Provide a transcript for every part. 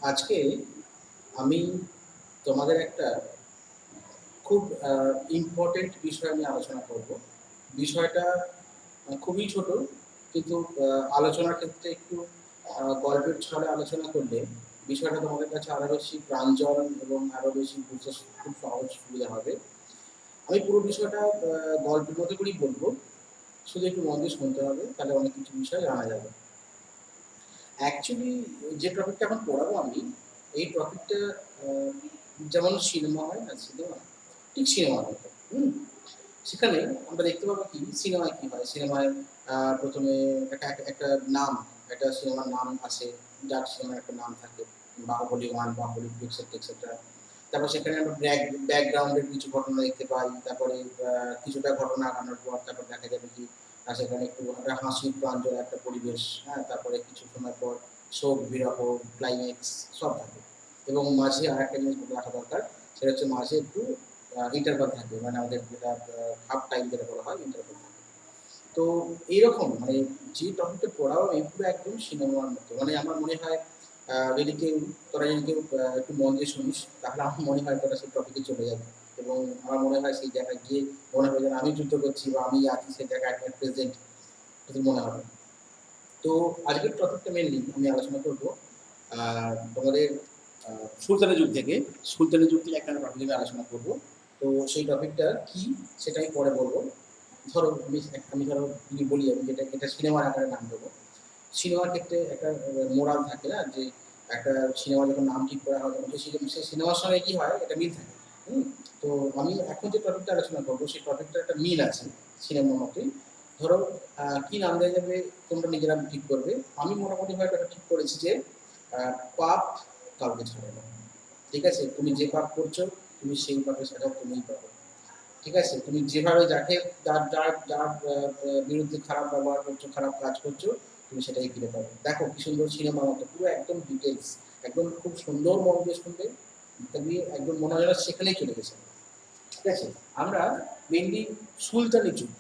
আজকে আমি তোমাদের একটা খুব ইম্পর্টেন্ট বিষয় নিয়ে আলোচনা করব। বিষয়টা খুবই ছোট, কিন্তু আলোচনার ক্ষেত্রে একটু গল্পের ছলে আলোচনা করলে বিষয়টা তোমাদের কাছে আরো বেশি প্রাঞ্জল এবং আরো বেশি বুঝতে খুব সহজ সুবিধা হবে। আমি পুরো বিষয়টা গল্পের মতো করেই বলবো, শুধু একটু মন দিয়ে শুনতে হবে, তাহলে অনেক কিছু বিষয় জানা যাবে। অ্যাকচুয়ালি যে টপিকটা এখন পড়াবো আমি, এই টপিকটা যেমন সিনেমা হয় না, সিনেমা ঠিক সিনেমার মতো। সেখানে আমরা দেখতে পাবো কি সিনেমায় কি হয়। সিনেমায় প্রথমে একটা নাম, একটা সিনেমার নাম আসে, যার সিনেমার একটা নাম থাকে, বাহুবলী 1, বাহুবলী 2, এক্সেট্রা এক্সেট্রা। তারপর সেখানে আমরা ব্যাকগ্রাউন্ডের কিছু ঘটনা দেখতে পাই। তারপরে কিছুটা ঘটনা আনার পর তারপর দেখা যাবে কি সেখানে একটু একটা হাসি প্রাঞ্জল একটা পরিবেশ। হ্যাঁ, তারপরে কিছু সময় পর শোক, বিরহ, ক্লাইম্যাক্স সব থাকে। এবং মাঝে আরেকটা জিনিস বলে রাখা দরকার, সেটা হচ্ছে মাঝে একটু ইন্টারভাল থাকে, মানে আমাদের যেটা হাফ টাইম যেটা বলা হয়, ইন্টারভাল থাকে। তো এইরকম মানে যে টপিকটা পড়াও এই পুরো একদম সিনেমার মতো। মানে আমার মনে হয় যদি কেউ তোরা যদি কেউ একটু মন দিয়ে শুনিস, তাহলে আমার মনে হয় তোরা সেই টপিকে চলে যাবে। এবং আমার মনে হয় সেই জায়গায় গিয়ে মনে হবে যেন আমি যুদ্ধ করছি বা আমি আছি সেই জায়গায় প্রেজেন্ট, যদি মনে হবে। তো আজকের টপিকটা মেনলি আমি আলোচনা করবো তোমাদের সুলতানের যুগ থেকে। সুলতানের যুগ থেকে একটা টপিক আমি আলোচনা করবো। তো সেই টপিকটা কি সেটা আমি পরে বলবো। ধরো আমি ধরো যদি বলি, আমি যেটা এটা সিনেমার আকারে নাম দেবো। সিনেমার ক্ষেত্রে একটা মোরাল থাকে না, যে একটা সিনেমা যখন নাম ঠিক করা হয় তখন সেই সিনেমার সঙ্গে কি হয়, এটা মিল থাকে। হুম। তো আমি এখন যে টপিকটা আলোচনা করবো সেই টপিকটার একটা মিল আছে সিনেমার মতোই। ধরো কি নাম দেওয়া যাবে তোমরা নিজেরা ঠিক করবে। আমি মোটামুটি ভাবে এটা ঠিক করেছি যে পাপ কাউকে ছাড়ে না। ঠিক আছে, তুমি যে পাপ করছো তুমি সেই পাপের সাজা তুমিই পাবে। ঠিক আছে, তুমি যেভাবে যাকে যার যার যার বিরুদ্ধে খারাপ ব্যবহার করছো, খারাপ কাজ করছো, তুমি সেটাই ফিরে পাবে। দেখো কি সুন্দর সিনেমা মতো, পুরো একদম ডিটেলস, একদম খুব সুন্দর মন দিয়ে শুনবে, তুমি একদম মনে হয় সেখানেই চলে গেছে। ঠিক আছে, আমরা মেনলি সুলতানি যুগ,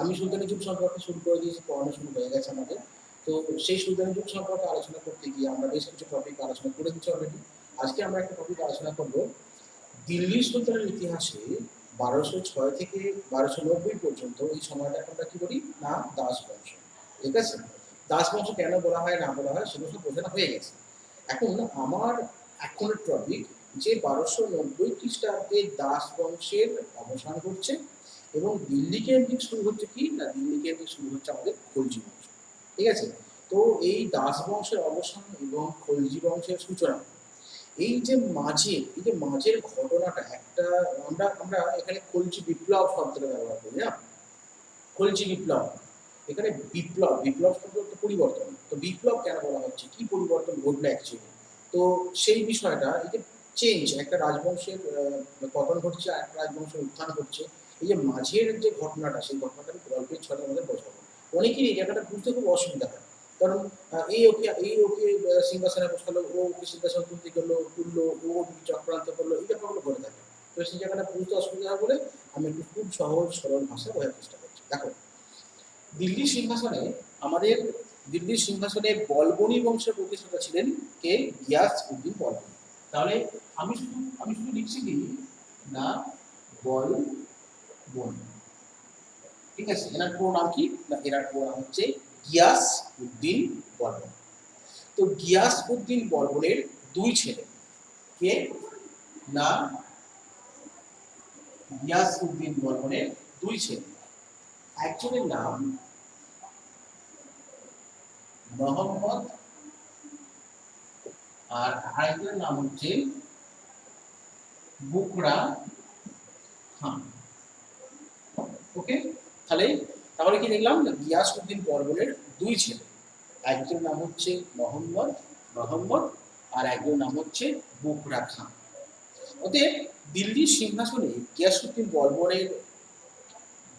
আমি সুলতানি যুগ সম্পর্কে শুরু করে দিয়েছি, পড়ানো শুরু হয়ে গেছে আমাদের। তো সেই সুলতানি যুগ সম্পর্কে আলোচনা করতে গিয়ে আমরা বেশ কিছু টপিক আলোচনা করে দিচ্ছি অলরেডি। আজকে আমরা একটা টপিক আলোচনা করবো দিল্লি সুলতানের ইতিহাসে 1206 থেকে 1290 পর্যন্ত। এই সময়টাকে আমরা কি বলি না, দাস বংশ। ঠিক আছে, দাস বংশ কেন বলা হয় না বলা হয় সেগুলো সব বোঝানো হয়ে গেছে। এখন আমার এখনের টপিক যে 1290 খ্রিস্টাব্দে দাস বংশের অবসান ঘটছে এবং দিল্লি কেন্দ্রিক শুরু হচ্ছে কি না, দিল্লি কেন্দ্রিক শুরু হচ্ছে আমাদের খলজি বংশ। ঠিক আছে, তো এই দাস বংশের অবসান এবং খলজি বংশের সূচনা, এই যে মাঝের ঘটনাটা একটা, আমরা আমরা এখানে খলজি বিপ্লব শব্দটা ব্যবহার করি না। খলজি বিপ্লব, এখানে বিপ্লব বিপ্লব শব্দ একটা পরিবর্তন। তো বিপ্লব কেন বলা হচ্ছে, কি পরিবর্তন ঘটলো অ্যাকচুয়ালি, তো সেই বিষয়টা, এই যে চেঞ্জ, একটা রাজবংশের পতন ঘটছে আর একটা রাজবংশের উত্থান ঘটছে, এই যে মাঝের যে ঘটনাটা, সেই ঘটনাটা গল্পের ছলে আমাদের বোঝাবো। অনেকেরই এই জায়গাটা বুঝতে খুব অসুবিধা হয়, কারণ এই ওকে সিংহাসনে বসালো, ও ওকে সিংহাসন তুলতে গেলো তুললো, ও চক্রান্ত করলো, এই ব্যাপারগুলো ঘটে থাকে। তো সেই জায়গাটা বুঝতে অসুবিধা হয় বলে আমি একটু খুব সহজ সরল ভাষায় বোঝার চেষ্টা করছি। দেখো, দিল্লি সিংহাসনে আমাদের দিল্লির সিংহাসনে বলবনী বংশের প্রতিষ্ঠাতা ছিলেন কে, গিয়াস উদ্দিন বলবনী। তাহলে আমি শুধু লিখছি কি না, বলবনী। ঠিক আছে, এনার পুরো নাম কি না, এনার পুরো নাম হচ্ছে গিয়াস উদ্দিন বলবন। তো গিয়াস উদ্দিন বলবনের দুই ছেলে, কে না, গিয়াস উদ্দিন বলবনের দুই ছেলে। একজনের নাম মোহাম্মদ আর আরেকজনের নাম হচ্ছে বুকরা খান। ওকে, তাহলে তাহলে কি দেখলাম, গিয়াস উদ্দিন বলবনের দুই ছেলে, একজনের নাম হচ্ছে মোহাম্মদ মোহাম্মদ আর একজনের নাম হচ্ছে বুকরা খান। অতএব দিল্লির সিংহাসনে গিয়াসউদ্দিন বলবনের,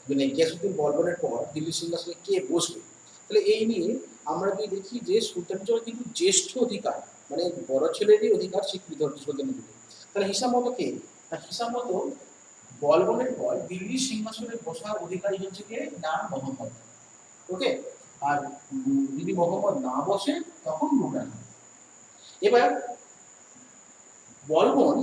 মানে গিয়াসউদ্দিন বলবনের পর দিল্লির সিংহাসনে কে বসবে, তাহলে এই নিয়ে আমরা যদি দেখি যে সুলতানের জন্য কিন্তু জ্যেষ্ঠ অধিকার, মানে বড় ছেলেরই অধিকার স্বীকৃত হচ্ছে সুলতানের যুগে। তাহলে হিসাব মতো কে, হিসাব মতো বলবনের পর দিল্লির সিংহাসনে বসার অধিকারী হচ্ছে কে না, মোহাম্মদ। ওকে, আর যদি মোহাম্মদ না বসে তখন মুগরান। এবার বলবন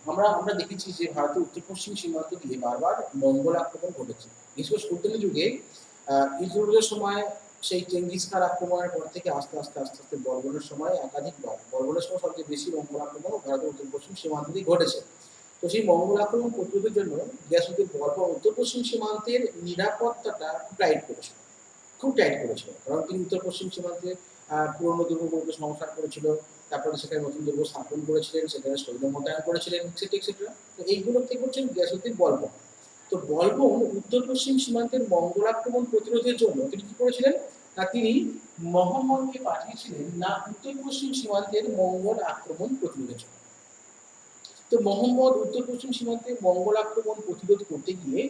আমরা আমরা দেখেছি যে ভারতের উত্তর পশ্চিম সীমান্ত দিয়ে বারবার মঙ্গল আক্রমণ ঘটেছে। বিশেষ করে সুলতানি যুগে ইসরোলের সময় সেই চেঙ্গিস খান আক্রমণের পর থেকে আস্তে আস্তে আস্তে আস্তে বলবনের সময় একাধিকবার, বলবনের সময় সবচেয়ে বেশি মঙ্গল আক্রমণ ভারতের উত্তর পশ্চিম সীমান্ত দিয়ে ঘটেছে। তো সেই মঙ্গল আক্রমণ প্রতিরোধের জন্য গিয়াসউদ্দিন বলবন উত্তর পশ্চিম সীমান্তের নিরাপত্তাটা খুব টাইট করেছিল, কারণ তিনি উত্তর পশ্চিম সীমান্তে পুরনো দুর্গগুলোকে সংস্কার করেছিল, তারপরে সেখানে নতুন দুর্গ স্থাপন করেছিলেন, সেখানে সৈন্য মোতায়েন করেছিলেন, এক্সেট্রা। তো এইগুলো থেকে হচ্ছেন গিয়াসউদ্দিন বলবন। তো বলবন উত্তর পশ্চিম সীমান্তের মঙ্গল আক্রমণ প্রতিরোধের জন্য তিনি কি করেছিলেন না, তিনি মোহাম্মদকে পাঠিয়েছিলেন না উত্তর পশ্চিম সীমান্তের মঙ্গল আক্রমণ প্রতিরোধের জন্য। তো মোহাম্মদ উত্তর পশ্চিম সীমান্তে মঙ্গল আক্রমণ প্রতিরোধ করতে গিয়ে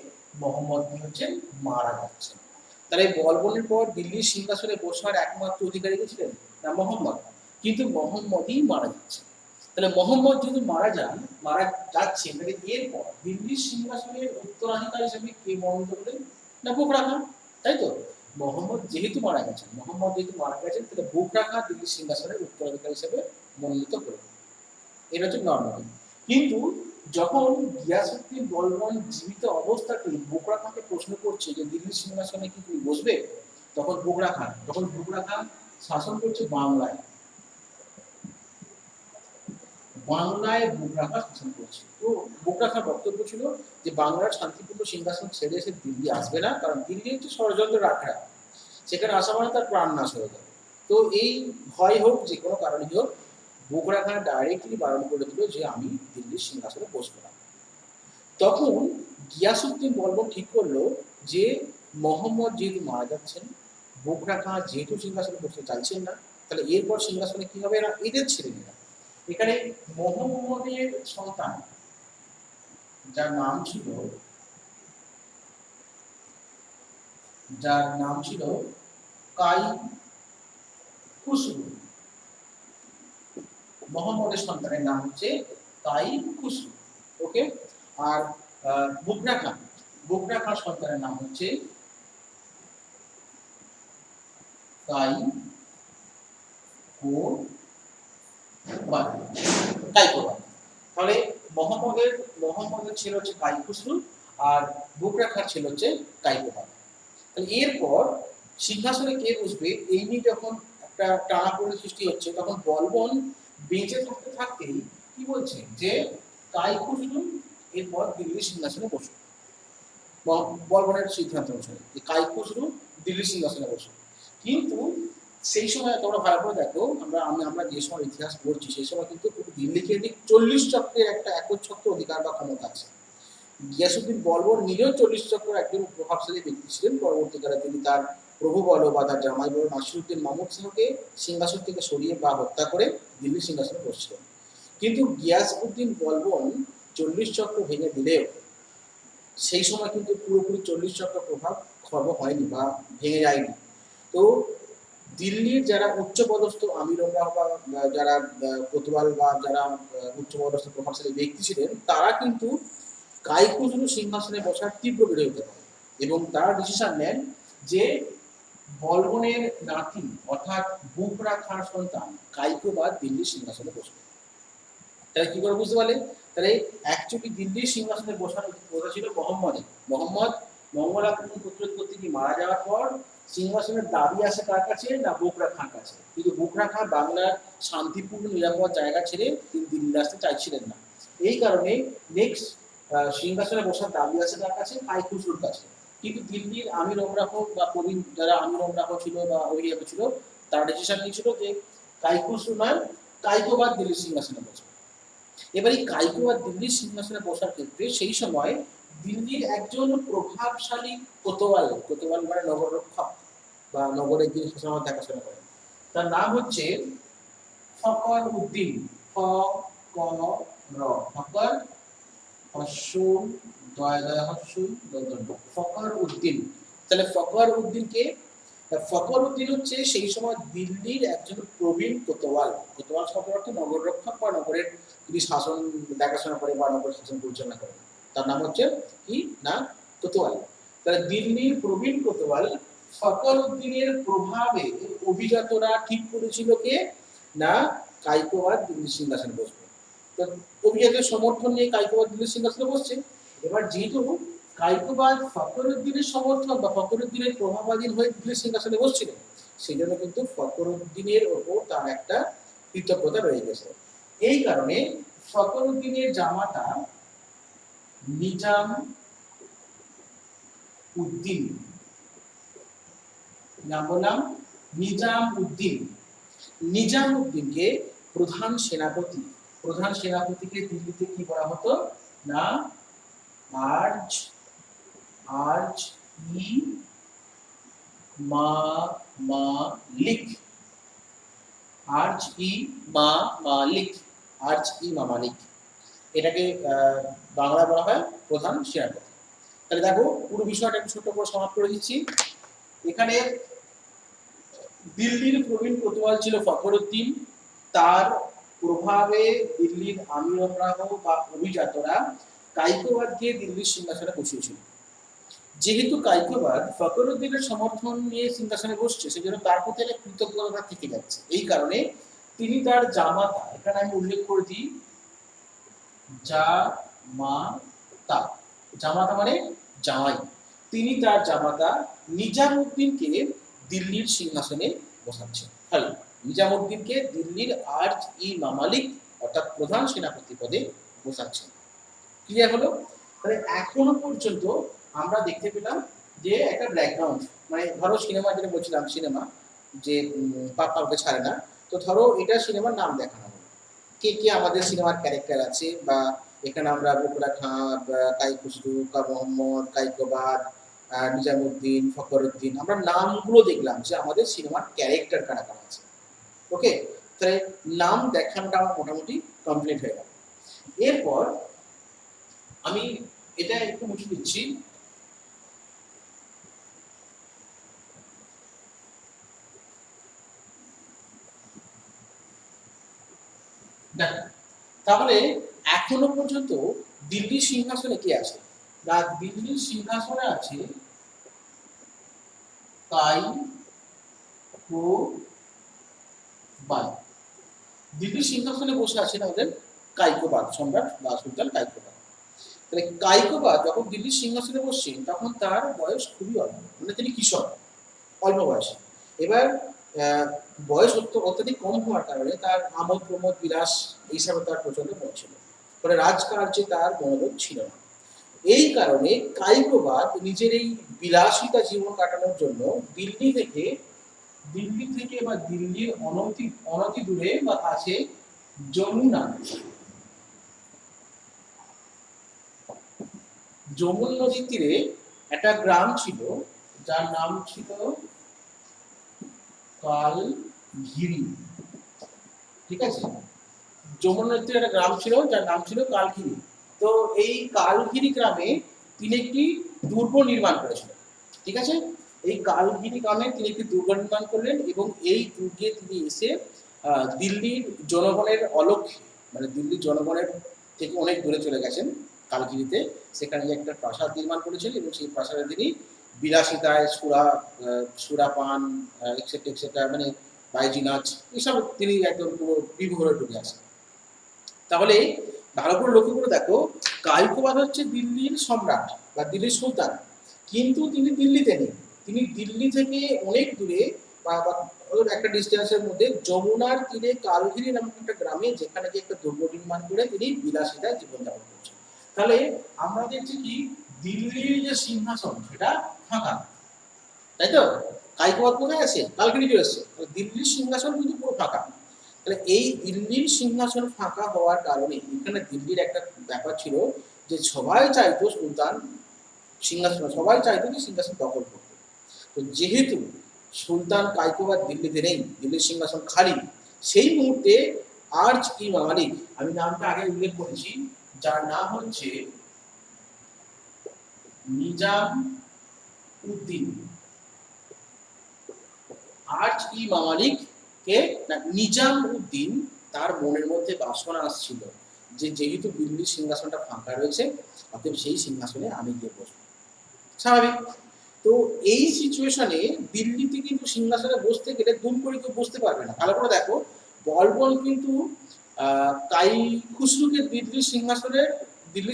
মোহাম্মদ কি হচ্ছেন, মারা যাচ্ছেন। তাহলে বলবনের পর দিল্লির সিংহাসনে বসার একমাত্র অধিকারী ছিলেন না মোহাম্মদ, কিন্তু মোহাম্মদই মারা যাচ্ছেন। তাহলে মোহাম্মদ যদি মারা যাচ্ছেন, তাহলে এরপর দিল্লির সিংহাসনের উত্তরাধিকারী হিসেবে কে মনোনীত হলেন না বুখরা খান, তাই তো? মোহাম্মদ যেহেতু মারা গেছেন তাহলে বুখরা খান দিল্লির সিংহাসনের উত্তরাধিকারী হিসেবে মনোনীত হলেন। এটা হচ্ছে নর্মাল। কিন্তু যখন গিয়াসউদ্দিন বলবন জীবিত অবস্থাতে বুখরা খানকে প্রশ্ন করছে যে দিল্লির সিংহাসনে কি তুমি বসবে, তখন বুখরা খান শাসন করছে বাংলায় বুখরা খান শাসন করছে। তো বুখরা খান বক্তব্য ছিল যে বাংলার শান্তিপূর্ণ সিংহাসন ছেড়ে এসে দিল্লি আসবে না, কারণ দিল্লি হচ্ছে ষড়যন্ত্র রাখা, সেখানে আসা মানে তার প্রাণ নাশ হয়ে যাবে। তো এই ভয় হোক যে কোনো কারণে হোক, বুখরা খান ডাইরেক্টলি বারণ করে দিল যে আমি দিল্লির সিংহাসনে বসবো না। তখন গিয়াসউদ্দিন বলবন ঠিক করলো যে মোহাম্মদ যেহেতু মারা যাচ্ছেন, বুখরা খান যেহেতু সিংহাসনে বসতে চাইছেন না, তাহলে এরপর সিংহাসনে কি হবে না, এদের ছেলেমেয়েরা। এখানে মোহাম্মদের সন্তান যার নাম ছিল কাইখুসরু, মোহাম্মদের সন্তানের নাম হচ্ছে কাইখুসরু। ওকে। আর বুখরা খান সন্তানের নাম হচ্ছে কাইকোবাদ। তাহলে মোহাম্মদের ছিল হচ্ছে কাইখুসরু, আর বুখরা খান ছিল হচ্ছে কাইকোবাদ। তাহলে এরপর সিংহাসনে কে বসবে এই নিয়ে যখন একটা টানাপোড়েন সৃষ্টি হচ্ছে, তখন বলবন বেঁচে থাকতেই কি বলছে যে কাইখুসরু এরপর দিল্লির সিংহাসনে বসবে। বলবনের সিদ্ধান্ত অনুসারে যে কাইখুসরু দিল্লির সিংহাসনে বসবে। কিন্তু সেই সময় তোমরা ভালো করে দেখো, আমরা যে সময় ইতিহাস পড়ছি সেই সময় কিন্তু দিল্লিকে ঠিক 40 চক্রের একটা একচ্ছত্র অধিকার বা ক্ষমতা আছে। গিয়াসউদ্দিন বলবন নিজেও 40 চক্রের একজন প্রভাবশালী ব্যক্তি ছিলেন। পরবর্তীকালে তিনি তার প্রভু বলো বা তার জামাই বলো নাসিরউদ্দিন মাহমুদ শাহকে সিংহাসন থেকে সরিয়ে বা হত্যা করে দিল্লির সিংহাসনে বসছিলেন। কিন্তু গিয়াসউদ্দিন বলবন 40 চক্র ভেঙে দিলেও সেই সময় কিন্তু পুরোপুরি 40 চক্র প্রভাব খর্ব হয়নি বা ভেঙে যায়নি। তো দিল্লির যারা উচ্চপদস্থ আমিররা বা যারা কোতোয়াল বা যারা উচ্চপদস্থ প্রভাবশালী ব্যক্তি ছিলেন, তারা কিন্তু কাইখুসরু সিংহাসনে বসার তীব্র বিরোধিতা করে এবং তারা ডিসিশন নেন যে বলবনের নাতি অর্থাৎ বুখরা খান সন্তান কাইকোবাদ দিল্লির সিংহাসনে বসবে। তাহলে কি করে বুঝতে পারলে? তাহলে অ্যাকচুয়ালি দিল্লির সিংহাসনে বসার কথা ছিল মোহাম্মদ মঙ্গল আক্রমণ প্রতিরোধ করতে গিয়ে মারা যাওয়ার পর সিংহাসনের দাবি আসে কার কাছে না বুখরা খান কাছে। কিন্তু বুখরা খান বাংলার শান্তিপূর্ণ নিরাপদ জায়গা ছেড়ে তিনি দিল্লি আসতে চাইছিলেন না। এই কারণে নেক্সট সিংহাসনে বসার দাবি আসে কার কাছে, কাইখুসরুর কাছে। কিন্তু দিল্লির আমির ওমরাহ বা প্রবীণ যারা আমির ওমরাহ ছিল বা অভিজাত ছিল, তারা ডিসিশন নিয়েছিল যে কাইখুসরু নয়, কাইকোবাদ দিল্লির সিংহাসনে বসবে। এবার এই কাইকোবাদ দিল্লির সিংহাসনে বসার ক্ষেত্রে সেই সময় দিল্লির একজন প্রভাবশালী কোতোয়াল মানে নগর রক্ষক বা নগরের যিনি শাসন দেখাশোনা করেন, তার নাম হচ্ছে ফকর উদ্দিন। ফকর উদ্দিন। তাহলে ফকর উদ্দিনকে, ফকর উদ্দিন হচ্ছে সেই সময় দিল্লির একজন প্রবীণ কোতোয়াল শব্দের অর্থ নগর রক্ষক বা নগরের যিনি শাসন দেখাশোনা করে বা নগর শাসন পরিচালনা করে, তার নাম হচ্ছে কি না কোতোয়াল। তাহলে দিল্লির প্রবীণ কোতোয়াল ফকর উদ্দিনের প্রভাবে অভিজাতরা ঠিক করেছিল কে না কাইকোবাদ দিল্লির সিংহাসনে বসবে। তো অভিজাতের সমর্থন নিয়ে কাইকোবাদ দিল্লির সিংহাসনে বসছে। এবার যেহেতু কাইকোবাদ ফখরুদ্দিনের সমর্থন বা ফখরুদ্দিনের প্রভাবাধীন হয়ে দিল্লির সিংহাসনে বসছিল, সেই জন্য কিন্তু ফখরুদ্দিনের ওপর তার একটা কৃতজ্ঞতা রয়ে গেছে। এই কারণে ফখরুদ্দিনের জামাতা নিজাম উদ্দিন, নাম বললাম নিজাম উদ্দিন, নিজাম উদ্দিনকে প্রধান সেনাপতিকে দিল্লিতে কি বলা হতো না আর্জ আর্জ ই মামালিক, আর্জ ই মামালিক, আর্জ ই মামালিক, এটাকে বাংলা বলা হয় প্রধান সেনাপতি। তাহলে দেখো পুরো বিষয়টা একটু ছোট্ট করে সমাপ্ত করে দিচ্ছি। এখানে দিল্লির প্রবীণ কোতোয়াল ছিল ফখরুদ্দিন, তার প্রভাবে দিল্লির আমিররাহ বা অভিজাতরা কাইকোবাদকে দিল্লির সিংহাসনে বসিয়েছিল। যেহেতু কাইকোবাদ ফখরুদ্দিনের সমর্থন নিয়ে সিংহাসনে বসছে, সেজন্য তার প্রতি একটা কৃতজ্ঞতা থেকে যাচ্ছে। এই কারণে তিনি তার জামাতা, এখানে আমি উল্লেখ করে দিই জামাতা, জামাতা মানে জামাই, তিনি তার জামাতা নিজামউদ্দিনকে দিল্লির সিংহাসনে বসাচ্ছেন। হ্যালো, নিজামউদ্দিনকে দিল্লির আর্জ ই মামালিক অর্থাৎ প্রধান সেনাপতি পদে বসাচ্ছেন। ক্লিয়ার হলো? তাহলে এখনো পর্যন্ত আমরা দেখতে পেলাম যে একটা ব্যাকগ্রাউন্ড, মানে ধরো সিনেমা, যেটা বলছিলাম সিনেমা যে পাপ কাউকে ছাড়ে না, তো ধরো এটা সিনেমার নাম দেখানো হলো, কে কে আমাদের সিনেমার ক্যারেক্টার আছে, বা এখানে আমরা বকুড়া খাঁ, কাই খুসরু, কা মোহাম্মদ, কাইকোবাদ, নিজামউদ্দিন, ফখরুদ্দিন, আমরা নামগুলো দেখলাম যে আমাদের সিনেমার ক্যারেক্টার কারা কারা আছে। ওকে, তাহলে নাম দেখানোটা আমার মোটামুটি কমপ্লিট হয়ে গেল। এরপর আমি এটা একটু মুছে দিচ্ছি। তাহলে এখনো পর্যন্ত দিল্লির সিংহাসনে কে আছে? না, দিল্লির সিংহাসনে আছে কাইকোবাদ। দিল্লির সিংহাসনে বসে আছেন আমাদের কাইকোবাদ, সম্রাট বা সুলতান কাইকোবাদ। তাহলে কাইকোবাদ যখন দিল্লির সিংহাসনে বসছেন তখন তার বয়স খুবই অল্প, মানে তিনি কিশোর, অল্প বয়সে। এবার বয়স অত্যাধিক কম হওয়ার কারণে তার আমোদ প্রমোদ বিলাস এইসবে তার প্রচন্ড মন ছিল, ফলে রাজকার্যে তার মনোযোগ ছিল না। এই কারণে কাইকোবাদ নিজের এই বিলাসিতা জীবন কাটানোর জন্য দিল্লি থেকে বা দিল্লির অনতি দূরে বা কাছে যমুনা নদীর তীরে একটা গ্রাম ছিল যার নাম ছিল কালঘিরি। ঠিক আছে, যমুনা নদীর তীরে একটা গ্রাম ছিল যার নাম ছিল কালঘিরি। তো এই কালঘিরি গ্রামে তিনি একটি দুর্গ নির্মাণ করেছিলেন। ঠিক আছে, এই কালঘিরি গ্রামে তিনি একটি দুর্গ নির্মাণ করলেন এবং এই দুর্গে তিনি এসে দিল্লির জনগণের অলক্ষ্যে, মানে দিল্লির জনগণের থেকে অনেক দূরে চলে গেছেন কালঘিরিতে, সেখানে একটা প্রাসাদ নির্মাণ করেছিলেন এবং সেই প্রাসাদে তিনি বিলাসিতায় সুরাপান এক্সেট্রা এক্সেট্রা, মানে বাইজি নাচ, এসব তিনি একদম পুরো বিভোরে ঢুকে আসেন। তাহলে ভালো করে লক্ষ্য করে দেখো, কাইকোবাদ হচ্ছে দিল্লির সম্রাট বা দিল্লির সুলতান, কিন্তু তিনি দিল্লিতে নেই, তিনি দিল্লি থেকে অনেক দূরে বা একটা ডিস্টেন্সের মধ্যে যমুনার তীরে কালঘিরি নামক একটা গ্রামে, যেখানে একটা দুর্গ নির্মাণ করে তিনি বিলাসিতায় জীবনযাপন করছেন। তাহলে আমরা দেখছি কি, দিল্লির যে সিংহাসন সেটা ফাঁকা, তাই তো? কাইকোবাদ কোথায় আছে? কালঘিরি চলে এসছে, দিল্লির সিংহাসন কিন্তু পুরো ফাঁকা। তাহলে এই দিল্লির সিংহাসন ফাঁকা হওয়ার কারণে এখানে দিল্লির একটা ব্যাপার ছিল যে সবাই চাইতো সুলতান সিংহাসন, সবাই চাইতো যে সিংহাসন দখল করতে। তো যেহেতু সুলতান কাইকোবাদ দিল্লিতে নেই, দিল্লির সিংহাসন খালি, সেই মুহূর্তে আর্জ ই মামালিক, আমি নামটা আগে উল্লেখ করেছি, যার নাম হচ্ছে নিজাম উদ্দিন, আর্জ ই মামালিক কে নিজাম উদ্দিন, তার মনের মধ্যে বাসনা আসছিল যে যেহেতু দিল্লির সিংহাসনটা ফাঁকা রয়েছে, অতএব সেই সিংহাসনে আমি গিয়ে বসবো। স্বাভাবিক। তো এই সিচুয়েশনে দিল্লিতে কিন্তু সিংহাসনে বসতে গেলে দুম করে কেউ বসতে পারবে না। ভালো করে দেখো, বলবন কিন্তু কাই খুসরুকে দিল্লির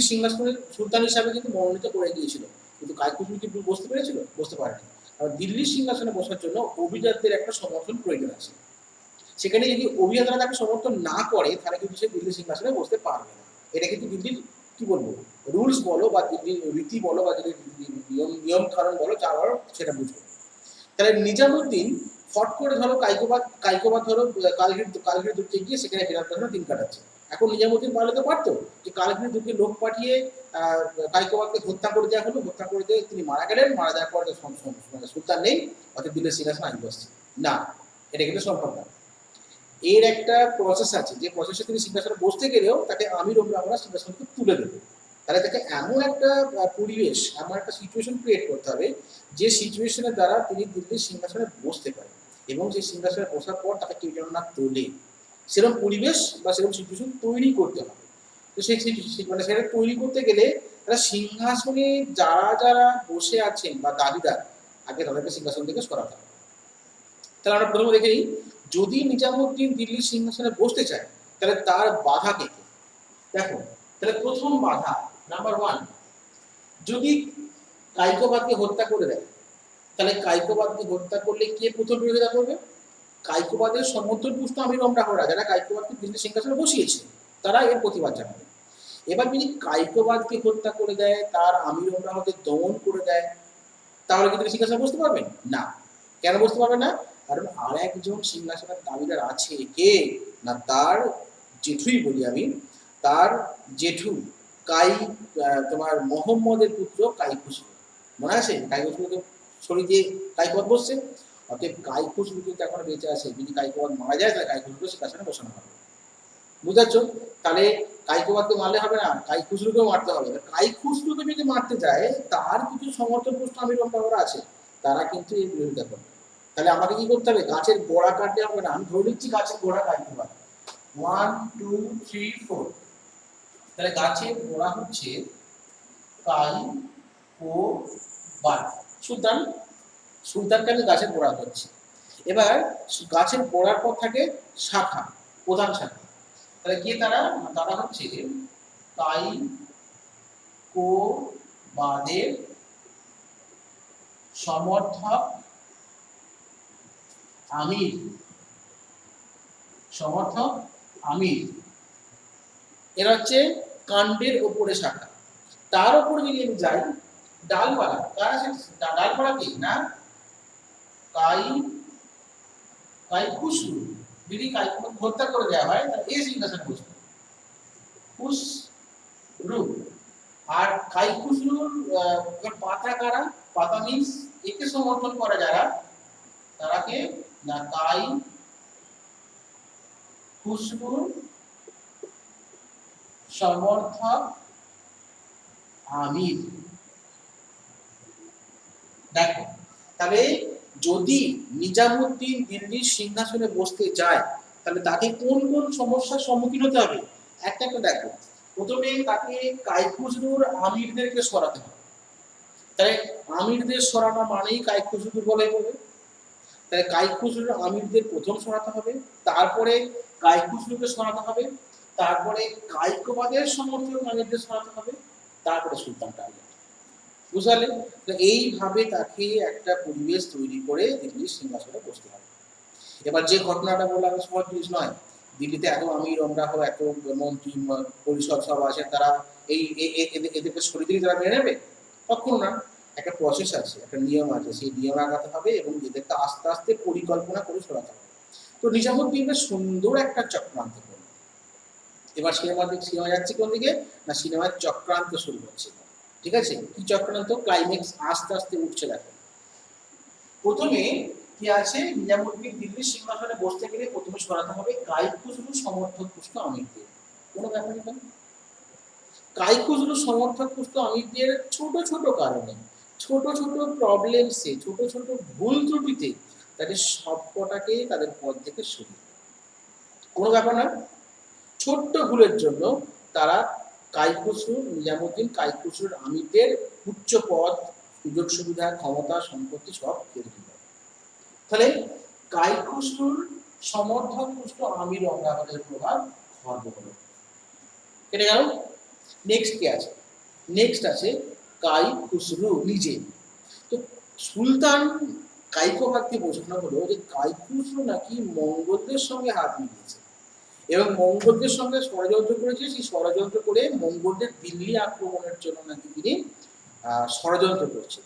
সিংহাসনের সুলতান হিসাবে কিন্তু মনোনীত করে দিয়েছিল, কিন্তু কাই খুসরু কি বসতে পেরেছিল? বসতে পারেনি। কারণ দিল্লির সিংহাসনে বসার জন্য অভিজাতদের একটা সমর্থন প্রয়োজন আছে। সেখানে যদি অভিজাতরা তাকে সমর্থন না করে তাহলে কিন্তু সে দিল্লির সিংহাসনে বসতে পারবে না। এটা কিন্তু দিল্লির কি বলবো রুলস বলো বা দিল্লির রীতি বলো বা দিল্লির নিয়ম কারণ বলো যা বলো সেটা বুঝবো। তাহলে নিজামুদ্দিন ফট করে ধরো কাইকোবাদ ধরো কালঘির দুর্গে গিয়ে সেখানে বিরাট পাঠানো দিন কাটাচ্ছে। এখন নিজামুদ্দিন পারলে তো পারতো যে কালঘির দুর্গে লোক পাঠিয়ে কাইকোবাদকে হত্যা করে দেওয়া হলো, হত্যা করে দিয়ে তিনি মারা গেলেন, মারা যাওয়ার পর সুলতান নেই, অর্থাৎ দিল্লির সিংহাসন আগে বসছে না, এটা কিন্তু সম্ভব না। এর একটা প্রসেস আছে, যে প্রসেসে তিনি সিংহাসনে বসতে গেলেও তাকে আমির আমরা সিংহাসনকে তুলে দেবো। তাহলে তাকে এমন একটা পরিবেশ, এমন একটা সিচুয়েশন ক্রিয়েট করতে হবে যে সিচুয়েশনের দ্বারা তিনি দিল্লির সিংহাসনে বসতে পারেন, এবং সেই সিংহাসনে বসার পর তাকে কেউ যেন না তোলে, সেরকম পরিবেশ বা সেরকম সিচুয়েশন তৈরি করতে হবে। তো সেই মানে সেটা তৈরি করতে গেলে তারা সিংহাসনে যারা যারা বসে আছেন বা দাবিদার, আগে তাদেরকে সিংহাসন থেকে সরাতে হবে। তাহলে আমরা প্রথমে দেখে নিই, যদি নিজামুদ্দিন দিল্লির সিংহাসনে বসতে চায় তাহলে তার বাধা কে কে? দেখো, তাহলে প্রথম বাধা নাম্বার 1, যদি কাইকোবাদকে হত্যা করে দেয় তাহলে কাইকোবাদকে হত্যা করলে কে প্রথম বিরোধিতা করবে? কাইকোবাদের সমর্থন পুষ্ট আমির ওমরাহরা, যারা কাইকোবাদকে দিল্লির সিংহাসনে বসিয়েছে, তারা এর প্রতিবাদ জানাবে। এবার যদি কাইকোবাদকে হত্যা করে দেয়, তার আমির ওমরাহদের দমন করে দেয়, তাহলে কি তিনি সিংহাসনে বসতে পারবেন না? কেন বসতে পারবেন না? কারণ আর একজন সিংহাসনের দাবিদার আছে, কে না তার জেঠুই বলি আমি, তার জেঠু তোমার মোহাম্মদের পুত্র কাই খুসরু। মনে আছে কাই খুসরুকে ছড়ি দিয়ে কাইকোবাদ বসছে, অতএব কাই খুসরু কিন্তু এখন বেঁচে আছে, যদি কাইকোবাদ মারা যায় তাহলে কাই খুসরুকে সিংহাসনে বসানো হবে। বুঝাচ্ছ? তাহলে কাইকোবাদকে মারলে হবে না, কাই খুসরুকেও মারতে হবে। কাই খুসরুকে যদি মারতে যায়, তার কিছু সমর্থন পুষ্ট আমির ওমরাহরা আছে, তারা কিন্তু এই বিরোধিতা করবে। তাহলে আমাকে কি করতে হবে? গাছের গোড়া কাটতে হবে না, আমি ধরে নিচ্ছি গাছের গোড়া কাইকোবাদ। 1 2 3 4, তাহলে গাছের গোড়া হচ্ছে কাইকোবাদ, সুলতানকে আমি গাছের গোড়া হচ্ছে। এবার গাছের গোড়ার পর থাকে শাখা, প্রধান শাখা। তাহলে কে তারা? তারা হচ্ছে কাইকোবাদের সমর্থক আমির, এরা হচ্ছে কাণ্ডের ওপরে শাখা। তার উপরে যদি আমি যাই, ডালপালা, কারা আছে? ডালপালা কি না কাই খুসরু, যদি কাইকোবাদকে হত্যা করে দেওয়া হয় তাহলে এই সিংহাসনে বসবে খুসরু। আর কাই খুসরুর পাতা কারা? পাতা মিন্স একে সমর্থন করে যারা, তারাকে না কাই খুসরুর সমর্থক আমির। দেখো, তাহলে যদি নিজামুদ্দিন দিল্লির সিংহাসনে বসতে যায় তাহলে তাকে কোন কোন সমস্যার সম্মুখীন হতে হবে একটা একটা দেখো। প্রথমে তাকে কাই খুসরুর আমিরদেরকে সরাতে হবে। তাহলে আমিরদের সরানো মানেই কাই খুসরু বলে বলবে। তাহলে কাই খুসরুর আমিরদের প্রথম সরাতে হবে, তারপরে কাই খুসরুকে সরাতে হবে, তারপরে কাইকোবাদের সমর্থক আমিরদের সরাতে হবে, তারপরে সুলতান টার্গেট। বুঝলে? এইভাবে তাকে একটা পরিবেশ তৈরি করে দিল্লির সিংহাসনে বসতে হবে। এবার যে ঘটনাটা বললাম সহজ জিনিস নয়, দিল্লিতে এত আমির ওমরাহ, এত মন্ত্রী পরিষদ সব আছে, তারা এদেরকে সরিয়ে দিলে তারা মেনে নেবে? কখনো না। একটা প্রসেস আছে, একটা নিয়ম আছে, সেই নিয়ম আগাতে হবে এবং এদেরকে আস্তে আস্তে পরিকল্পনা করে সরাতে হবে। তো নিজামুদ্দিন সুন্দর একটা চক্রান্ত করল। এবার সিনেমা যাচ্ছে কোন দিকে না, সিনেমার চক্রান্ত শুরু হচ্ছে। ঠিক আছে, কি চক্রান্ত? ক্লাইম্যাক্স আস্তে আস্তে উঠছে। দেখো, প্রথমে কি আছে, নিজামুদ্দিন দিল্লির সিংহাসনে বসতে গেলে প্রথমে সরাতে হবে কাই খুসরুর সমর্থক পুষ্ট আমিরদের। কোনো ব্যাপারই না, কাই খুসরুর সমর্থক পুষ্ট আমিরদের ছোট ছোট কারণে, ছোট ছোট প্রবলেমসে, ছোট ছোট ভুল ত্রুটিতে তাদের সবকটাকে তাদের পদ থেকে সরিয়ে, কোনো ব্যাপার না, ছোট্ট ভুলের জন্য তারা কাই খুসরু, নিজামুদ্দিন কাই খুসরুর আমিরদের উচ্চ পদ, সুযোগ সুবিধা, ক্ষমতা, সম্পত্তি সব কেড়ে নিল। তাহলে কাই খুসরুর সমর্থক পুষ্ট আমির অমরাবতের প্রভাব খর্ব হলো। কেটে গেল। নেক্সট কে আছে? নেক্সট আছে কাই খুসরু নিজে। তো সুলতান কাইকোবাদকে বোঝানো হলো যে কাই খুসরু নাকি মঙ্গলদের সঙ্গে হাত মিলিয়েছে এবং মঙ্গলদের সঙ্গে ষড়যন্ত্র করেছে, সেই ষড়যন্ত্র করে মঙ্গলদের দিল্লি আক্রমণের জন্য নাকি তিনি ষড়যন্ত্র করছে।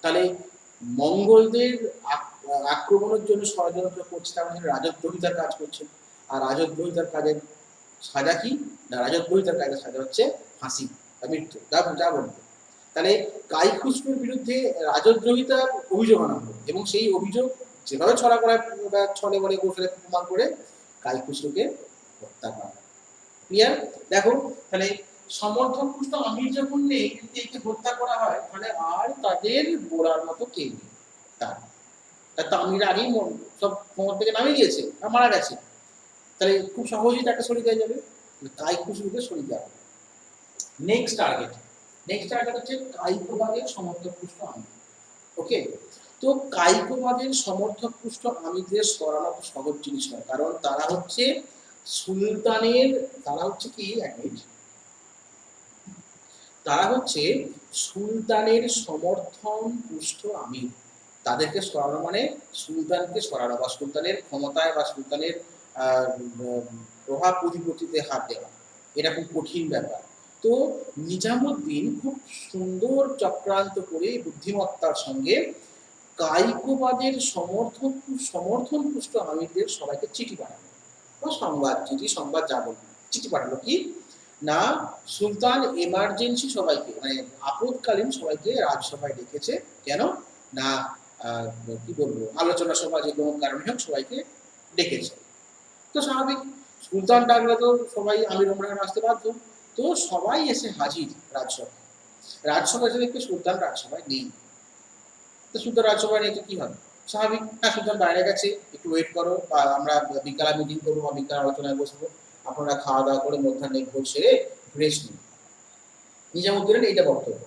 তাহলে মঙ্গলদের আক্রমণের জন্য ষড়যন্ত্র করছে, তার মানে রাজদ্রোহিতার কাজ করছে। আর রাজদ্রোহিতার কাজের সাজা কি? না, রাজদ্রোহিতার কাজের সাজা হচ্ছে ফাঁসি বা মৃত্যু, যা বলবো। তাহলে কাই খুসরুর বিরুদ্ধে রাজদ্রোহিতার অভিযোগ আনা হলো এবং সেই অভিযোগ যেভাবে ছড়া করা ছলে বলে কৌশলে প্রমাণ করে কাই খুসরুকে হত্যা করা। ক্লিয়ার? দেখো তাহলে সমর্থক পুষ্ট আমির যখন নেই, কিন্তু একে হত্যা করা হয়, তাহলে আর তাদের গোড়ার মতো কেউ নেই। তার তো আমির আগেই সব ক্ষমতা থেকে নামিয়ে গিয়েছে, মারা গেছে। তাহলে খুব সহজেই তাকে সরিয়ে দেওয়া যাবে, কাই খুসরুকে সরিয়ে দেওয়া হবে। নেক্সট টার্গেট হচ্ছে কাইকোবাদের সমর্থক পুষ্ট আমির। ওকে, তো কাইকোবাদের সমর্থক পুষ্ট আমিরদের সরানো তো সহজ জিনিস নয়, কারণ তারা হচ্ছে সুলতানের, তারা হচ্ছে কি, এক মিনিট, তারা হচ্ছে সুলতানের সমর্থন পুষ্ট আমির। তাদেরকে সরানো মানে সুলতানকে সরানো বা সুলতানের ক্ষমতায় বা সুলতানের প্রভাব প্রতিপত্তিতে হাত দেওয়া, এটা খুব কঠিন ব্যাপার। তো নিজামুদ্দিন খুব সুন্দর চক্রান্ত করে বুদ্ধিমত্তার সঙ্গে কাইকোবাদের সমর্থন পুষ্ট আমিরদের সবাইকে চিঠি পাঠালো বা সংবাদ যা বলবো, চিঠি পাঠালো কি না, সুলতান এমার্জেন্সি সবাইকে, মানে আপদকালীন সবাইকে রাজসভায় ডেকেছে। কেন না, কি বলবো, আলোচনা সভা যে কোনো কারণে হোক সবাইকে ডেকেছে। তো স্বাভাবিক, সুলতান ডাকলে তো সবাই আমির ওমরান আসতে বাধ্য। তো সবাই এসে হাজির রাজসভায় এসে দেখতে সুলতান রাজসভায় নেই। তো সুলতান রাজসভায় নেই তো কি হবে? স্বাভাবিক, হ্যাঁ সুলতান বাইরে গেছে, একটু ওয়েট করো, বা আমরা বিকালে মিটিং করবো বা বিকাল আলোচনায় বসবো, আপনারা খাওয়া দাওয়া করে মধ্যাহ্নে ভোজ সেরে রেস্ট নিন। নিজামুদ্দিনের এইটা বক্তব্য।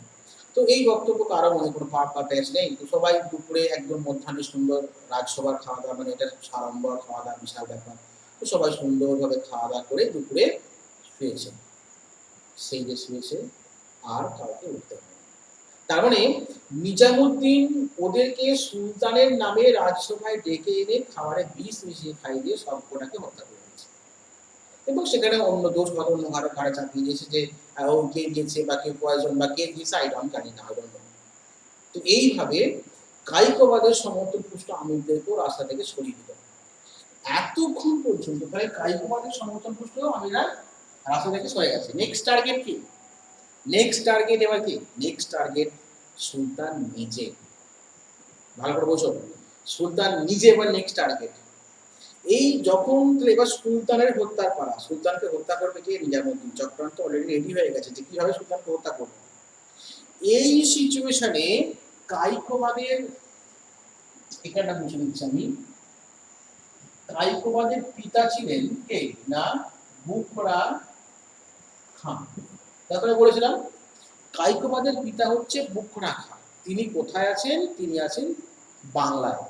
তো এই বক্তব্য কারো মনে কোনো পাপ বা প্যাচ নেই। তো সবাই দুপুরে একদম মধ্যাহ্নে সুন্দর রাজসভার খাওয়া দাওয়া, মানে এটা সাড়ম্বর খাওয়া দাওয়া, বিশাল ব্যাপার। তো সবাই সুন্দরভাবে খাওয়া দাওয়া করে দুপুরে শুয়েছে। সেই যে শুয়েছে আর কাউকে উঠতে হয়। তার মানে নিজামুদ্দিন ওদেরকে সুলতানের নামে রাজসভায় ডেকে এনে খাবারে বিষ মিশিয়ে খাইয়ে দিয়ে সবকটাকে হত্যা করে দিয়েছে এবং সেখানে অন্য দোষ হয়তো অন্য ঘাড়ে চাপিয়ে দিয়েছে যে ও কে দিয়েছে বা কে পয়জন বা কে দিয়েছে, আমি জানি না। তো এইভাবে কাইকোবাদের সমর্থন পুষ্ট আমিরদেরকেও রাস্তা থেকে সরিয়ে দিল। এতক্ষণ পর্যন্ত প্রায় কাইকোবাদের সমর্থন পুষ্ট আমিরা রাস্তা থেকে সরে গেছে। নেক্সট টার্গেট কি? এবার কি নেক্সট টার্গেট? সুলতান নিজে। ভালো করে বোঝো, সুলতান নিজে এবার নেক্সট টার্গেট। এই যখন এবার সুলতানের হত্যার পালা, সুলতানকে হত্যা করবে কে? নিজামুদ্দিন। চক্রান্ত অলরেডি রেডি হয়ে গেছে যে কিভাবে সুলতানকে হত্যা করবে। এই সিচুয়েশনে কাইকোবাদের, এখানটা বুঝে নিচ্ছি আমি, কাইকোবাদের পিতা ছিলেন কে না, বুখরা খান। তারপরে বলেছিলাম কাইকোবাদের পিতা হচ্ছে বুখরা খান। তিনি কোথায় আছেন? তিনি আছেন বাংলায়।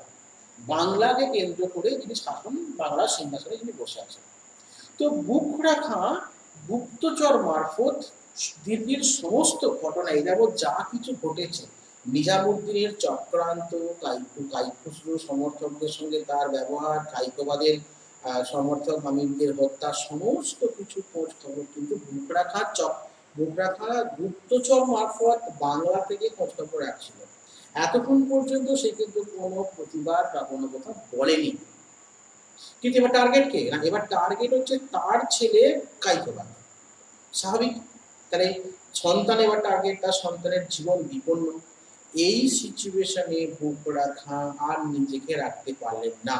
বাংলাকে কেন্দ্র করে তিনি শাসন, বাংলার সিংহাসনে তিনি বসে আছেন। তো বুখরা খাঁ গুপ্তচর মারফত দিল্লির সমস্ত ঘটনা, এ যাবৎ যা কিছু ঘটেছে, নিজামুদ্দিনের চক্রান্ত, কাইখুসরো সমর্থকদের সঙ্গে তার ব্যবহার, কাইকোবাদের সমর্থক আমিরদের হত্যা, সমস্ত কিছু খোঁজ খবর কিন্তু বুখরা খাঁ গুপ্তচর মারফত বাংলা থেকে খোঁজ খবর রাখছিল। এতক্ষণ পর্যন্ত সে কিন্তু কোনো প্রতিবাদ বা কোনো কথা বলেনি। কিন্তু এবার টার্গেট কে? না, এবার টার্গেট হচ্ছে তার ছেলে কাইকোবাদ। স্বাভাবিক, তাহলে সন্তান এবার টার্গেট, তার সন্তানের জীবন বিপন্ন। এই সিচুয়েশনে বুখরা খাঁ আর নিজেকে রাখতে পারলেন না।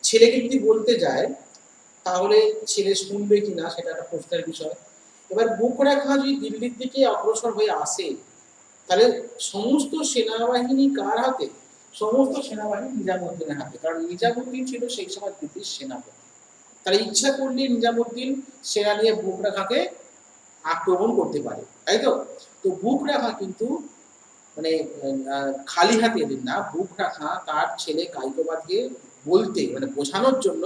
ছেলেকে যদি বলতে যায় তাহলে ছেলে শুনবে কিনা সেটা একটা প্রশ্নের বিষয়। এবার বুখরা খাঁ যদি দিল্লির দিকে অগ্রসর হয়ে আসে, তাহলে সমস্ত সেনাবাহিনী কার হাতে? সমস্ত সেনাবাহিনী নিজামুদ্দিনের হাতে, কারণ নিজামুদ্দিন ছিল সেই সময় ব্রিটিশ সেনাপতি। তাহলে ইচ্ছা করলে নিজামুদ্দিন সেনা নিয়ে বুখরা খাঁকে আক্রমণ করতে পারে, তাই তো? তো বুখরা খাঁ কিন্তু মানে খালি হাতে এলেন না। বুখরা খাঁ তার ছেলে কাইকোবাদকে বলতে মানে বোঝানোর জন্য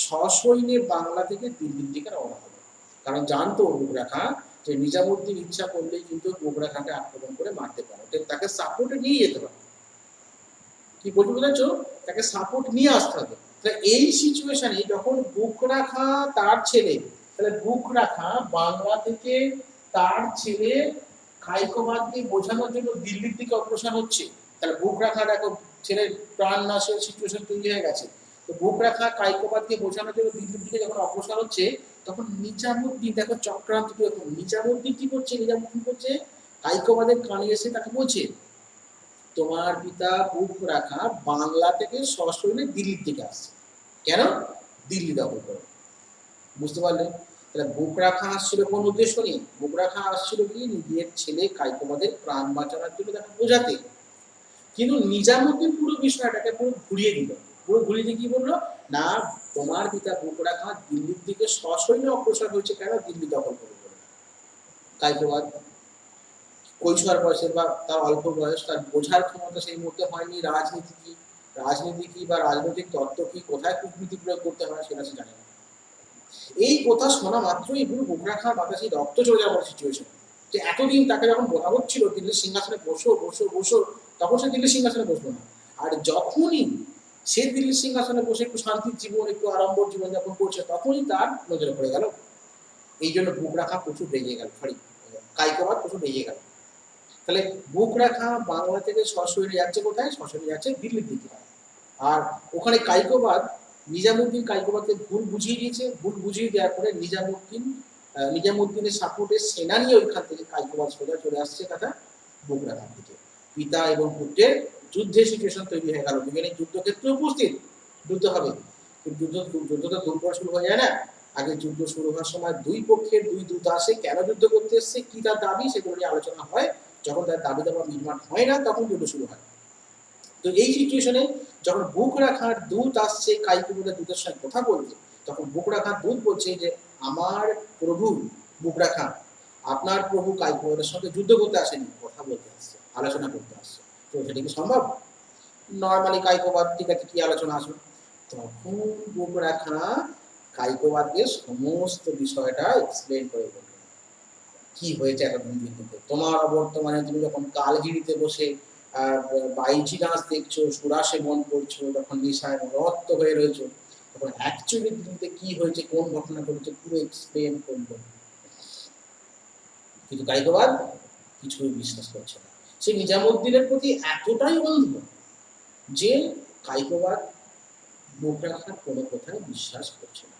সসৈন্যে বাংলা থেকে দিল্লির দিকে রওনা হলো। কারণ জানতো বুকরা খাঁ যে নিজামুদ্দিন ইচ্ছা করলেই কিন্তু বুকরা খাঁকে আক্রমণ করে মারতে পারে, তাকে সাপোর্টে নিয়ে যেতে পারে। কি বলতে বুঝেছো, তাকে সাপোর্ট নিয়ে আসতে হবে। তাহলে এই সিচুয়েশনে যখন বুকরা খাঁ তার ছেলে, তাহলে বুকরা খাঁ বাংলা থেকে তার ছেলে কায়কোবাদকে বোঝানোর জন্য দিল্লির দিকে অগ্রসর হচ্ছে। তাহলে বুকরা খাঁ দেখো ছেলের প্রাণ নাশের সিচুয়েশন তৈরি হয়ে গেছে। তো বুকরা খাঁ কায়কোবাদকে বোঝানোর জন্য দিল্লির দিকে যখন অগ্রসর হচ্ছে, তখন নিজামুদ্দিন দেখো চক্রান্ত কিরকম, নিজামুদ্দিন কি করছে, নিজামুদ্দিন করছে কায়কোবাদের কানে এসে তাকে বলছে তোমার পিতা বুকরা খাঁ বাংলা থেকে সশরীরে দিল্লির দিকে আসছে, কেন দিল্লি দখল করো। বুঝতে পারলেন? তাহলে বুকরা খাঁ আসছিল কোন উদ্দেশ্য নিয়ে, বুকরা খাঁ আসছিল কি নিজের ছেলে কায়কোবাদের প্রাণ বাঁচানোর জন্য তাকে বোঝাতে। কিন্তু নিজামুদ্দিন পুরো বিষয়টাকে পুরো ঘুরিয়ে দিল, পুরো ঘুরিয়ে দিয়ে কি বললো না তোমার পিতা বুকরা খাঁ দিল্লির দিকে সশরীরে অগ্রসর হয়েছে কেন দিল্লি দখল করে বলে। কায়কোবাদ কৈশোর বয়সে বা তার অল্প বয়স, তার বোঝার ক্ষমতা সেই মুহূর্তে হয়নি রাজনীতি কি বা রাজনৈতিক তত্ত্ব কি, কোথায় কূটনীতি প্রয়োগ করতে হয় সেটা সে জানে না। এই কথা শোনা মাত্রই পুরো বুকরা খাঁ মাথা সেই রক্ত চলে যাওয়ার সিচুয়েশন, যে এতদিন তাকে যখন বলা হচ্ছিল দিল্লির সিংহাসনে বসো বসো বসো, তখন সে দিল্লির সিংহাসনে বসলো না। আর যখনই সে দিল্লির সিংহাসনে বসে একটু শান্তির জীবন একটু আড়ম্বর জীবনযাপন করছে, তখনই তার নজরে পড়ে গেল। এই জন্য বুকরা খাঁ প্রচুর রেগে গেল, কায়কোবাদ প্রচুর রেগে গেল। তাহলে বুকরা খাঁ বাংলা থেকে সশরীরে যাচ্ছে কোথায়, সশরীরে যাচ্ছে দিল্লির দিকে। আর ওখানে কায়কোবাদ নিজামুদ্দিন কায়কোবাদকে ভুল বুঝিয়ে দিয়েছে, ভুল বুঝিয়ে দেওয়ার পরে নিজামুদ্দিনের সাপোর্টের সেনা নিয়ে ওইখান থেকে কায়কোবাদ সোজা চলে আসছে কথা বুকরা খাঁ দিকে। পিতা এবং পুত্রের যুদ্ধের সিচুয়েশন তৈরি হয়ে গেল, দুজনে যুদ্ধক্ষেত্রে উপস্থিত, যুদ্ধ হবে। যুদ্ধ তো দুর্গ শুরু হয়ে যায় না, আগে যুদ্ধ শুরু হওয়ার সময় দুই পক্ষের দুই দূত আসে, কেন যুদ্ধ করতে এসছে, কি তার দাবি, সেগুলো নিয়ে আলোচনা হয়। যখন তার দাবি দাবা নির্মাণ হয় না তখন যুদ্ধ শুরু হয়। তো এই সিচুয়েশনে যখন বুকরা খাঁর দূত আসছে কায়কোবাদের দূতের সঙ্গে কথা বলতে, তখন বুকরা খাঁর দূত বলছে যে আমার প্রভু বুকরা খাঁ আপনার প্রভু কায়কোবাদের সঙ্গে যুদ্ধ করতে আসেনি, কথা বলতে আসছে, আলোচনা করতে আসছে। তো সেটা কি সম্ভব? নর্মালি কায়কোবাদ ঠিক আছে কি আলোচনা আসবে, তখন বুকরা খাঁ কায়কোবাদকে সমস্ত বিষয়টা এক্সপ্লেন করে বলল কি হয়েছে এতদিন দিল্লিতে, তোমার অবর্তমানে তুমি যখন কালগিরিতে বসে বাইজি নাচ দেখছো, সুরা সেবন করছো, যখন নেশায় রক্ত হয়ে রয়েছো, তখন অ্যাকচুয়ালি দিল্লিতে কি হয়েছে, কোন ঘটনা ঘটেছে পুরো এক্সপ্লেন করলো। কিন্তু কায়কোবাদ কিছুই বিশ্বাস করছে না, সে নিজামুদ্দিনের প্রতি এতটাই অন্ধ যে কায়কোবাদ বুকরা খাঁর কোনো কথায় বিশ্বাস করছে না।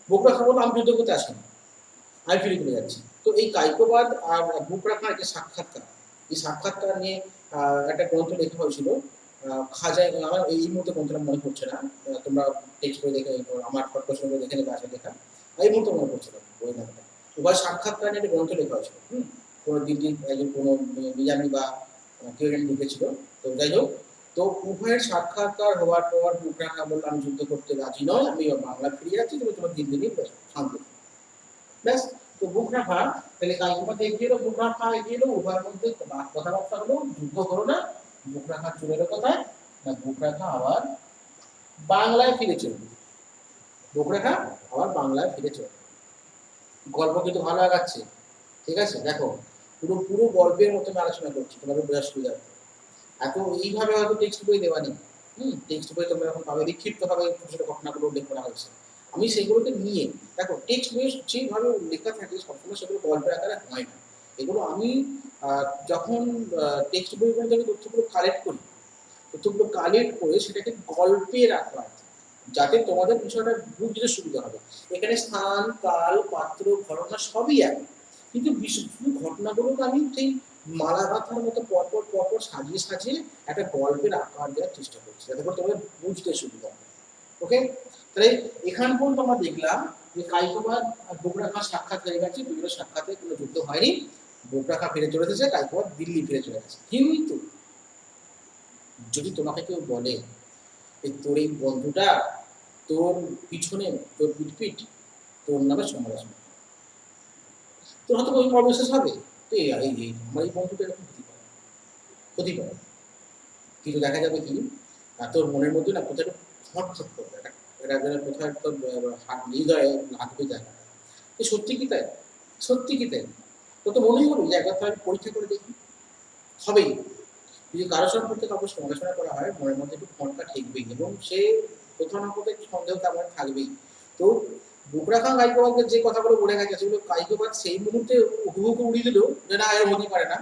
বুকরা খাঁ বলল আমি যুদ্ধ করতে আসিনি, আমি ফিরে চলে যাচ্ছি। তো এই কায়কোবাদ আর বুকরা খাঁর একটা সাক্ষাৎকার, এই সাক্ষাৎকার নিয়ে একটা গ্রন্থ লেখা হয়েছিল খাজা, আমার এই মুহূর্তে গ্রন্থটা মনে পড়ছে না, তোমরা টেক্সট করে দেখে আমার ফটো সঙ্গে দেখে নেবে আসলে লেখা, এই মুহূর্তে মনে পড়ছে না বই নামটা। উভয় সাক্ষাৎকার নিয়ে একটা গ্রন্থ লেখা হয়েছিল, কোনো দিল্লির একজন কোনো নিজামি বা কেউ লিখেছিল। তো যাই হোক, তো উভয়ের সাক্ষাৎকার হওয়ার পর বুকরা খাঁ বলল আমি যুদ্ধ করতে রাজি নয়, আমি বাংলা ফিরে যাচ্ছি, তুমি তোমার দিল্লি নিয়ে শান্তি ব্যাস। তো বুকরা খাঁ তাহলে কায়কোবাদ এগিয়ে এলো, বুকরা খাঁ এগিয়ে এলো, উভয়ের মধ্যে কথাবার্তা হলো, যুদ্ধ হলো না। বুকরা খাঁ চলে এলো কোথায় না, বুকরা খাঁ আবার বাংলায় ফিরে চলে, বুকরা খাঁ আবার বাংলায় ফিরে চলে। গল্প কিন্তু ভালো আগাচ্ছে, ঠিক আছে? দেখো পুরো পুরো গল্পের মতো আমি আলোচনা করছি, তোমাদের বোঝার সুবিধা। এত এইভাবে হয়তো টেক্সট বই দেওয়া নেই, টেক্সট বই তোমরা এখন পাবে বিক্ষিপ্তভাবে ছোট ঘটনাগুলো উল্লেখ করা হয়েছে। আমি সেগুলোকে নিয়ে দেখো টেক্সট বই যেভাবে লেখা থাকে সবসময় সেগুলো গল্পের আকারে হয় না। এগুলো আমি যখন টেক্সট বইগুলো থেকে তথ্যগুলো কালেক্ট করি, তথ্যগুলো কালেক্ট করে সেটাকে গল্পের আকার, যাতে তোমাদের বিষয়টা বুঝতে সুবিধা হবে। এখানে স্থান কাল পাত্র ঘটনা সবই এক, কিন্তু শুধু ঘটনাগুলোকে আমি সেই মালা গাঁথার মতো পরপর পরপর সাজিয়ে সাজিয়ে একটা গল্পের আকার দেওয়ার চেষ্টা করছি, যাতে করে তোমাদের বুঝতে সুবিধা হয়। ওকে, তাহলে এখান পর্যন্ত আমরা দেখলাম যে কায়কোবাদ আর বুকরা খাঁ সাক্ষাৎ হয়ে গেছে, দুজনের সাক্ষাতে কোনো যুদ্ধ হয়নি, বুকরা খাঁ ফিরে চলে এসেছে, কায়কোবাদ দিল্লি ফিরে চলে গেছে। কিন্তু যদি তোমাকে কেউ বলে তোর এই বন্ধুটা তোর পিছনে তোর পিঠ তোর নামে সমালোচনা, তোর হয়তো ওই অবিশ্বাস হবে, তো আমার এই বন্ধুটা এরকম হতে পারে, কিন্তু দেখা যাবে কি তোর মনের মধ্যে না কোথায় খটখট করবে, এটা যেন কোথাও একটা হৃদয়ে লাগবে জায়গাটা। সত্যি কি তাই? সত্যি কি তাই? তো তো মনেই হলো যে একবার তো আমি পরীক্ষা করে দেখি, হবেই। যদি কারো সম্পর্কে কাউকে সমালোচনা করা হয় মনের মধ্যে একটু খটকা ঠেকবেই, এবং সে কোথাও না কোথাও একটু সন্দেহ তার মধ্যে থাকবেই। তো বুকরা খান কাইকোবাদকে যে কথাগুলো বলে গেছে সেগুলো কাইকোবাদ সেই মুহূর্তে হুবহু উড়িয়ে দিল যে না এর হতে পারে না,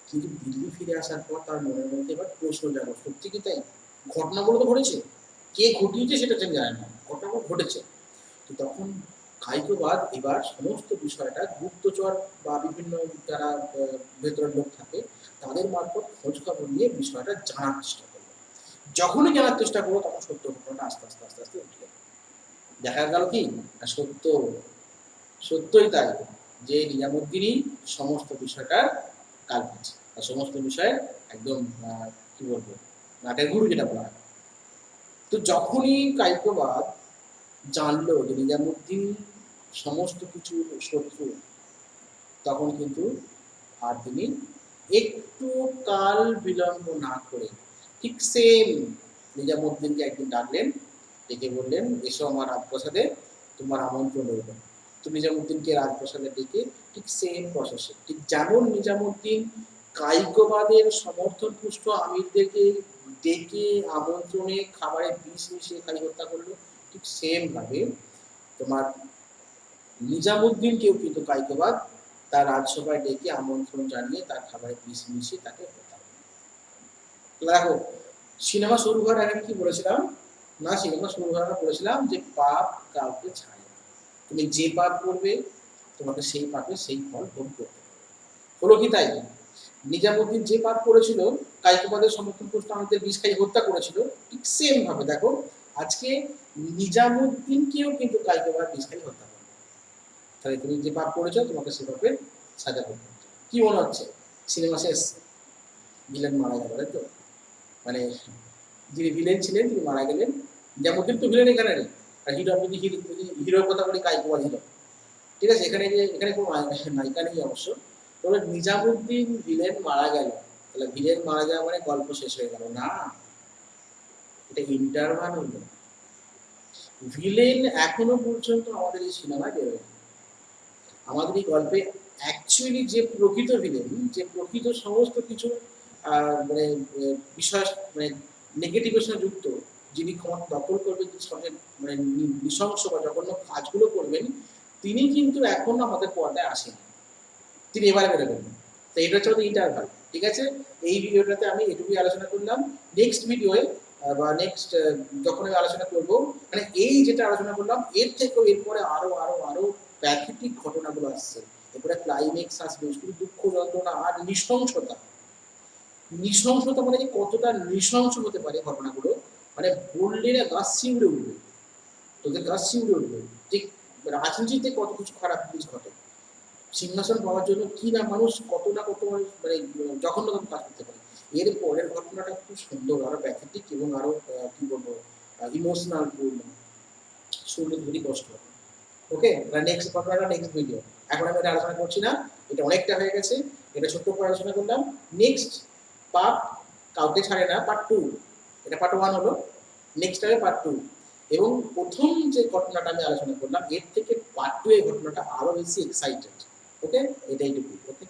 কিন্তু দিল্লি ফিরে আসার পর তার মনের মধ্যে এবার প্রশ্ন জাগলো, সত্যি কি তাই? ঘটনাগুলো তো ঘটেছে, কে ঘটিয়েছে সেটা তিনি জানেন না, ঘটনাগুলো ঘটেছে। তো তখন কাইকোবাদ এবার সমস্ত বিষয়টা গুপ্তচর বা বিভিন্ন যারা ভেতরের লোক থাকে তাদের মারফত খোঁজ খবর নিয়ে বিষয়টা জানার চেষ্টা করলো। যখনই জানার চেষ্টা করলো তখন সত্য ঘটনা আস্তে আস্তে আস্তে আস্তে উঠে গেল। দেখা গেল কি না সত্য, সত্যই তাই, যে নিজামুদ্দিনই সমস্ত বিষয়টার কালপিট, আর সমস্ত বিষয়ের একদম কি বলবো নাটের গুরু যেটা বলা হয়। তো যখনই কাইকোবাদ জানলো যে নিজামুদ্দিন সমস্ত কিছু শত্রু, তখন কিন্তু আর তিনি একটু কাল বিলম্ব না করে ঠিক সেম নিজামুদ্দিনকে একদিন ডাকলেন, ডেকে বললেন এসো আমার রাজপ্রাসাদে, তোমার আমন্ত্রণ রইল। তো নিজামুদ্দিনকে রাজপ্রাসাদে ডেকে ঠিক সেম প্রসেসে, ঠিক যেমন নিজামুদ্দিন কায়িকবাদের সমর্থন পুষ্ট আমিরদেরকে ডেকে আমন্ত্রণে খাবারে বিষ মিশিয়ে খালি হত্যা করলো, ঠিক সেম ভাবে তোমার নিজামুদ্দিনকেও কিন্তু কায়িকবাদ তার রাজসভায় ডেকে আমন্ত্রণ জানিয়ে তার খাবারে বিষ মিশিয়ে তাকে হত্যা করলো। দেখো সিনেমা শুরু হওয়ার আগে কি বলেছিলাম না, সিনেমা শুরু হওয়ার আগে বলেছিলাম যে পাপ কাউকে ছাড়ে না, তুমি যে পাপ করবে তোমাকে সেই পাপে সেই ফল ভোগ করতে হবে। হলো কি তাই? নিজামুদ্দিন যে পাপ করেছিল, কায়িকবাদের সমর্থন পুষ্ট আমাদের বিষ খাই হত্যা করেছিল, ঠিক সেম ভাবে দেখো আজকে নিজামুদ্দিনকেও কিন্তু কায়িকবাদ বিষ খাই হত্যা করে। তাহলে তুমি যে পাপ করেছো তোমাকে সে পাপে সাজা করতে হচ্ছে। কি মনে হচ্ছে সিনেমা শেষ, ভিলেন মারা গেল তাই তো? মানে যিনি ভিলেন ছিলেন তিনি মারা গেলেন, নিজামুদ্দিন তো ভিলেন এখানে নেই, আর হিরো যদি হিরোর কথা বলি কায়িকবাদ হিরো, ঠিক আছে? এখানে এখানে কোনো নায়িকা নেই অবশ্য। তবে নিজামুদ্দিন ভিলেন মারা গেল, তাহলে ভিলেন মারা যাওয়া মানে গল্প শেষ হয়ে গেল না, এটা ইন্টারভাল হলো। ভিলেন এখনো পর্যন্ত আমাদের এই সিনেমায় বেরোয়, আমাদের এই গল্পে অ্যাকচুয়ালি যে প্রকৃত ভিলেন, যে প্রকৃত সমস্ত কিছু মানে বিষয় মানে নেগেটিভের সঙ্গে যুক্ত, যিনি ক্ষমতা দখল করবেন, সঙ্গে মানে নৃশংস বা জঘন্য কাজগুলো করবেন, তিনি কিন্তু এখনো আমাদের পর্দায় আসেন, তিনি এবারে বেরোবেন। তো এটা হচ্ছে আমাদের ইন্টারভাল, ঠিক আছে? এই ভিডিওটাতে আমি এটুকুই আলোচনা করলাম। নেক্সট ভিডিওয়ে বা নেক্সট যখন আমি আলোচনা করবো, মানে এই যেটা আলোচনা করলাম এর থেকেও এরপরে আরো আরো আরো প্যাথেটিক ঘটনাগুলো আসছে, এরপরে ক্লাইমেক্স আসবে, শুধু দুঃখ যন্ত্রণা আর নৃশংসতা। নৃশংসতা মানে যে কতটা নৃশংস হতে পারে ঘটনাগুলো, মানে বললে না গাছ শিউড়ে উঠবে, তোদের গাছ শিউড়ে উঠবে। ঠিক রাজনীতিতে কত কিছু খারাপ জিনিস ঘটে, সিংহাসন পাওয়ার জন্য কি না মানুষ কত না কত মানে জঘন্য কাজ করতে পারে। এর পরের ঘটনাটা খুব সুন্দর, আরো প্যাথেটিক এবং আরো কি বলবো ইমোশনাল পূর্ণ, শুনলে খুবই কষ্ট হবে। ওকে, নেক্সট ঘটনাটা নেক্সট ভিডিও, এখন আমি এটা আলোচনা করছি না, এটা অনেকটা হয়ে গেছে, এটা ছোট্ট করে আলোচনা করলাম। নেক্সট পার্ট কাউকে ছাড়ে না পার্ট 2, এটা পার্ট 1 হলো, নেক্সট হবে পার্ট 2। এবং প্রথম যে ঘটনাটা আমি আলোচনা করলাম এর থেকে পার্ট 2 এর ঘটনাটা আরো বেশি এক্সাইটেড। ওকে, এটাই টুকু। ওকে।